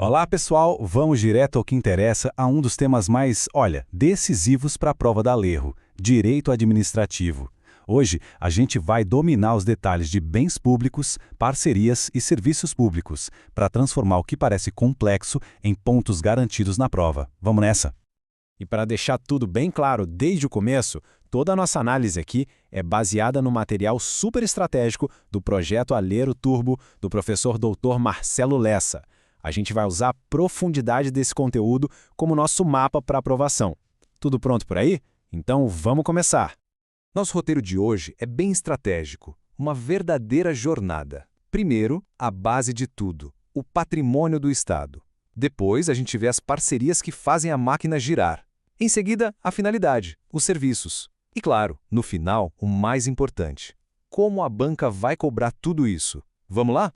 Olá, pessoal! Vamos direto ao que interessa, a um dos temas mais, decisivos para a prova da Lerro, direito administrativo. Hoje, a gente vai dominar os detalhes de bens públicos, parcerias e serviços públicos, para transformar o que parece complexo em pontos garantidos na prova. Vamos nessa? E para deixar tudo bem claro desde o começo, toda a nossa análise aqui é baseada no material super estratégico do projeto Alero Turbo do professor Dr. Marcelo Lessa. A gente vai usar a profundidade desse conteúdo como nosso mapa para aprovação. Tudo pronto por aí? Então vamos começar! Nosso roteiro de hoje é bem estratégico, uma verdadeira jornada. Primeiro, a base de tudo, o patrimônio do Estado. Depois, a gente vê as parcerias que fazem a máquina girar. Em seguida, a finalidade, os serviços. E claro, no final, o mais importante, como a banca vai cobrar tudo isso? Vamos lá?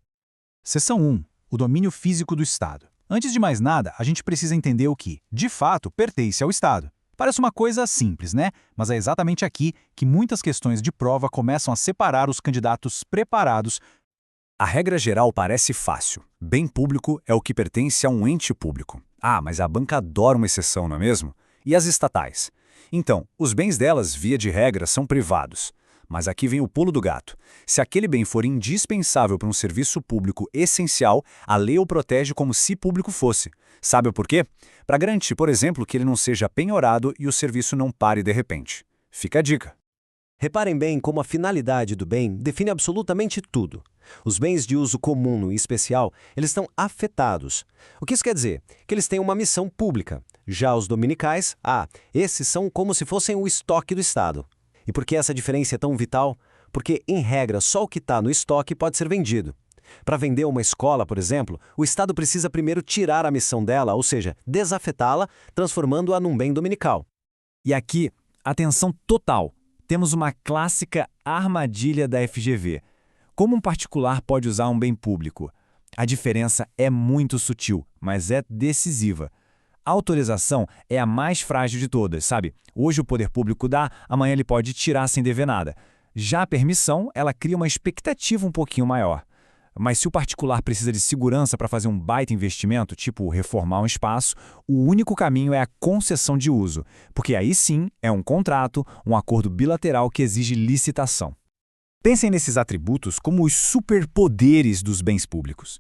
Seção 1. O domínio físico do Estado. Antes de mais nada, a gente precisa entender o que, de fato, pertence ao Estado. Parece uma coisa simples, né? Mas é exatamente aqui que muitas questões de prova começam a separar os candidatos preparados. A regra geral parece fácil. Bem público é o que pertence a um ente público. Ah, mas a banca adora uma exceção, não é mesmo? E as estatais? Então, os bens delas, via de regra, são privados. Mas aqui vem o pulo do gato. Se aquele bem for indispensável para um serviço público essencial, a lei o protege como se público fosse. Sabe o porquê? Para garantir, por exemplo, que ele não seja penhorado e o serviço não pare de repente. Fica a dica. Reparem bem como a finalidade do bem define absolutamente tudo. Os bens de uso comum e especial, eles estão afetados. O que isso quer dizer? Que eles têm uma missão pública. Já os dominicais, esses são como se fossem o estoque do Estado. E por que essa diferença é tão vital? Porque, em regra, só o que está no estoque pode ser vendido. Para vender uma escola, por exemplo, o Estado precisa primeiro tirar a missão dela, ou seja, desafetá-la, transformando-a num bem dominical. E aqui, atenção total, temos uma clássica armadilha da FGV. Como um particular pode usar um bem público? A diferença é muito sutil, mas é decisiva. A autorização é a mais frágil de todas, sabe? Hoje o poder público dá, amanhã ele pode tirar sem dever nada. Já a permissão, ela cria uma expectativa um pouquinho maior. Mas se o particular precisa de segurança para fazer um baita investimento, tipo reformar um espaço, o único caminho é a concessão de uso, porque aí sim é um contrato, um acordo bilateral que exige licitação. Pensem nesses atributos como os superpoderes dos bens públicos.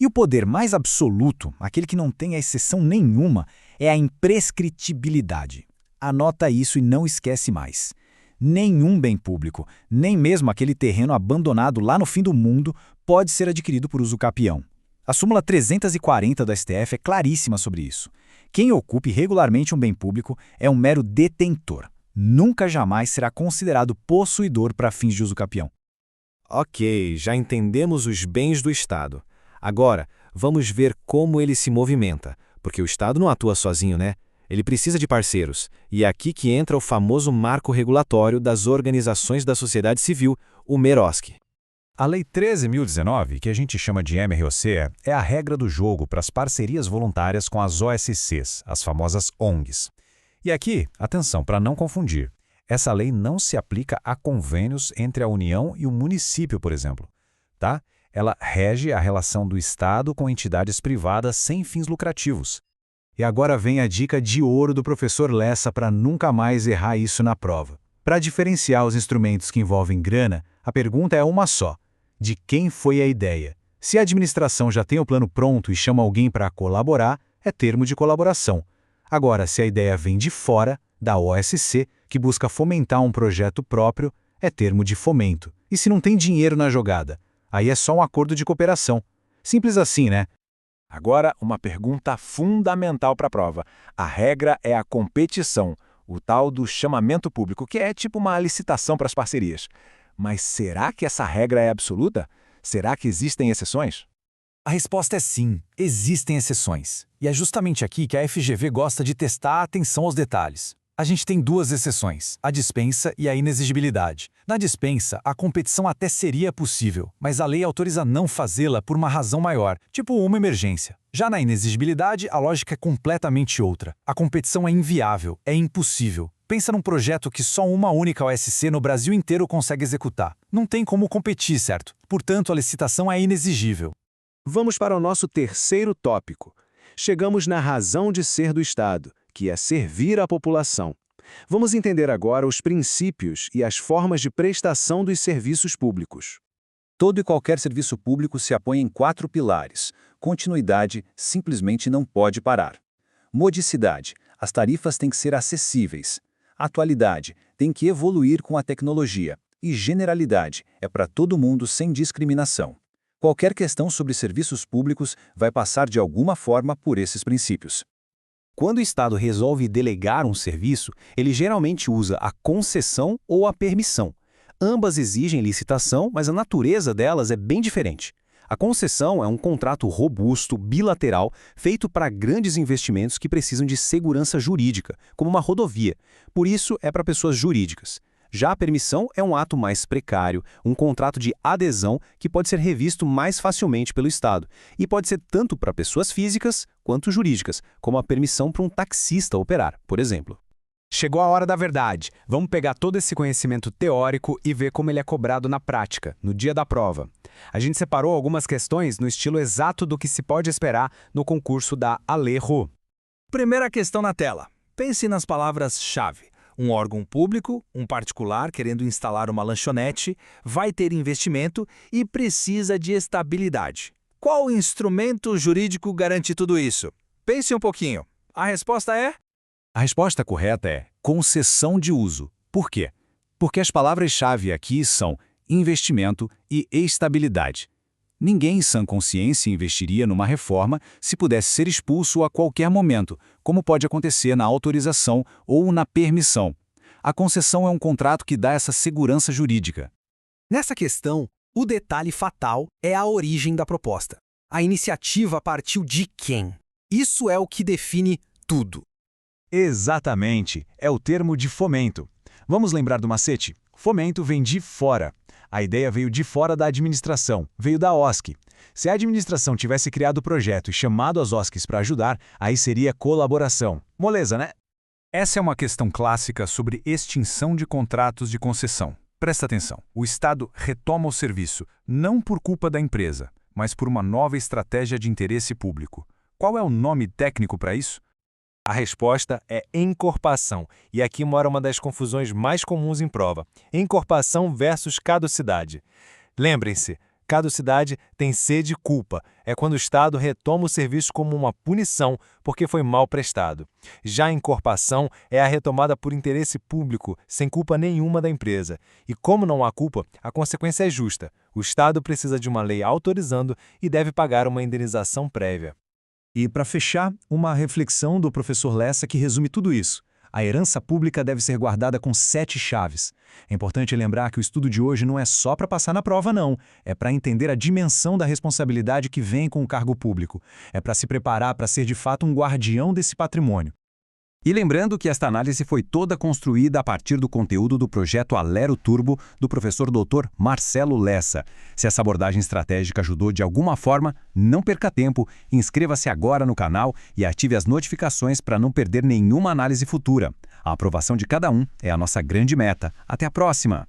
E o poder mais absoluto, aquele que não tem exceção nenhuma, é a imprescritibilidade. Anota isso e não esquece mais. Nenhum bem público, nem mesmo aquele terreno abandonado lá no fim do mundo, pode ser adquirido por uso capião. A súmula 340 da STF é claríssima sobre isso. Quem ocupe regularmente um bem público é um mero detentor. Nunca jamais será considerado possuidor para fins de uso capião. Ok, já entendemos os bens do Estado. Agora, vamos ver como ele se movimenta, porque o Estado não atua sozinho, né? Ele precisa de parceiros, e é aqui que entra o famoso marco regulatório das organizações da sociedade civil, o MEROSC. A Lei 13.019, que a gente chama de MROC, é a regra do jogo para as parcerias voluntárias com as OSCs, as famosas ONGs. E aqui, atenção, para não confundir, essa lei não se aplica a convênios entre a União e o município, por exemplo, tá? Ela rege a relação do Estado com entidades privadas sem fins lucrativos. E agora vem a dica de ouro do professor Lessa para nunca mais errar isso na prova. Para diferenciar os instrumentos que envolvem grana, a pergunta é uma só. De quem foi a ideia? Se a administração já tem o plano pronto e chama alguém para colaborar, é termo de colaboração. Agora, se a ideia vem de fora, da OSC, que busca fomentar um projeto próprio, é termo de fomento. E se não tem dinheiro na jogada? Aí é só um acordo de cooperação. Simples assim, né? Agora, uma pergunta fundamental para a prova. A regra é a competição, o tal do chamamento público, que é tipo uma licitação para as parcerias. Mas será que essa regra é absoluta? Será que existem exceções? A resposta é sim, existem exceções. E é justamente aqui que a FGV gosta de testar a atenção aos detalhes. A gente tem duas exceções, a dispensa e a inexigibilidade. Na dispensa, a competição até seria possível, mas a lei autoriza não fazê-la por uma razão maior, tipo uma emergência. Já na inexigibilidade, a lógica é completamente outra. A competição é inviável, é impossível. Pensa num projeto que só uma única OSC no Brasil inteiro consegue executar. Não tem como competir, certo? Portanto, a licitação é inexigível. Vamos para o nosso terceiro tópico. chegamos na razão de ser do Estado, que é servir a população. Vamos entender agora os princípios e as formas de prestação dos serviços públicos. Todo e qualquer serviço público se apoia em 4 pilares. Continuidade, simplesmente não pode parar. Modicidade, as tarifas têm que ser acessíveis. Atualidade, tem que evoluir com a tecnologia. E generalidade, é para todo mundo sem discriminação. Qualquer questão sobre serviços públicos vai passar de alguma forma por esses princípios. Quando o Estado resolve delegar um serviço, ele geralmente usa a concessão ou a permissão. Ambas exigem licitação, mas a natureza delas é bem diferente. A concessão é um contrato robusto, bilateral, feito para grandes investimentos que precisam de segurança jurídica, como uma rodovia. Por isso, é para pessoas jurídicas. Já a permissão é um ato mais precário, um contrato de adesão que pode ser revisto mais facilmente pelo Estado. E pode ser tanto para pessoas físicas quanto jurídicas, como a permissão para um taxista operar, por exemplo. Chegou a hora da verdade. Vamos pegar todo esse conhecimento teórico e ver como ele é cobrado na prática, no dia da prova. A gente separou algumas questões no estilo exato do que se pode esperar no concurso da Alê-Rô. Primeira questão na tela. Pense nas palavras-chave. Um órgão público, um particular querendo instalar uma lanchonete, vai ter investimento e precisa de estabilidade. Qual instrumento jurídico garante tudo isso? Pense um pouquinho. A resposta é... A resposta correta é concessão de uso. Por quê? Porque as palavras-chave aqui são investimento e estabilidade. Ninguém em sã consciência investiria numa reforma se pudesse ser expulso a qualquer momento, como pode acontecer na autorização ou na permissão. A concessão é um contrato que dá essa segurança jurídica. Nessa questão, o detalhe fatal é a origem da proposta. A iniciativa partiu de quem? Isso é o que define tudo. Exatamente, é o termo de fomento. Vamos lembrar do macete? Fomento vem de fora. A ideia veio de fora da administração, veio da OSC. Se a administração tivesse criado o projeto e chamado as OSCs para ajudar, aí seria colaboração. Moleza, né? Essa é uma questão clássica sobre extinção de contratos de concessão. Presta atenção, o Estado retoma o serviço, não por culpa da empresa, mas por uma nova estratégia de interesse público. Qual é o nome técnico para isso? A resposta é encorpação, e aqui mora uma das confusões mais comuns em prova. Encorpação versus caducidade. Lembrem-se, caducidade tem C de culpa. É quando o Estado retoma o serviço como uma punição porque foi mal prestado. Já a encorpação é a retomada por interesse público, sem culpa nenhuma da empresa. E como não há culpa, a consequência é justa. O Estado precisa de uma lei autorizando e deve pagar uma indenização prévia. E, para fechar, uma reflexão do professor Lessa que resume tudo isso. A herança pública deve ser guardada com 7 chaves. É importante lembrar que o estudo de hoje não é só para passar na prova, não. É para entender a dimensão da responsabilidade que vem com o cargo público. É para se preparar para ser de fato um guardião desse patrimônio. E lembrando que esta análise foi toda construída a partir do conteúdo do projeto Alero Turbo do professor Dr. Marcelo Lessa. Se essa abordagem estratégica ajudou de alguma forma, não perca tempo, inscreva-se agora no canal e ative as notificações para não perder nenhuma análise futura. A aprovação de cada um é a nossa grande meta. Até a próxima!